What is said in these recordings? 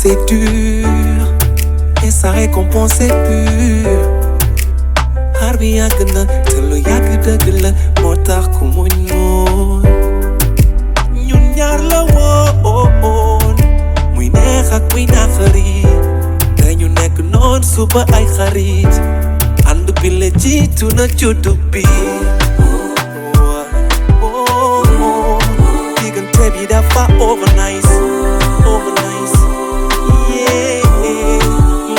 c'est dur et sa récompense est pure. Xaar bi yàgg na te lu yàgg dëgg la moo tax ku mu ñoon ñun ñaar la woon muy neex ak muy naqari tey ñu nekk noon suba ay xarit ànd bi la jiitu na juddu bi diggante bi dafa overnice yeah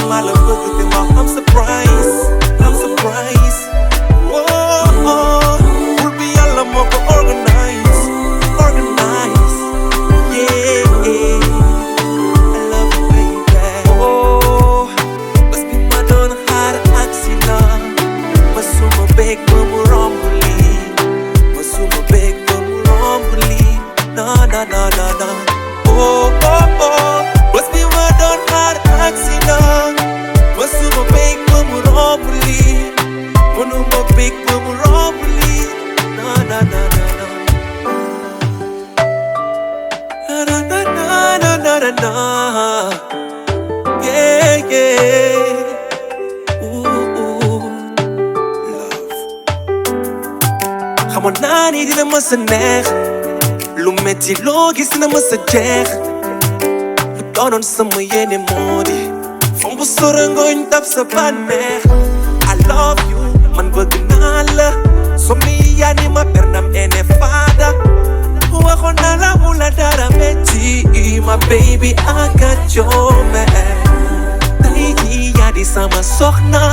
ma la bëgg te ma am surprise bul bi yàlla moo ko organize yeah I love you baby bés bi ma doon xaar accident ma suma bég ba mu romb lii ma suma bég ba mu romb lii na bés bi ma doon xaar accident ma suma bég ba mu romb lii mënuma bég ba mu romb lii na yeah love xamoon naa ni dina mës a neex lu metti loo gis dina mës a jeex lu doonoon sama yéene moo di fomb sorangooñ tab sa bànneex I love you man bëgg naa la sommi yaa ni ma pernam ene fada waxoon naa la bu la dara metti my baby I got your man tey jii yaa di sama soxna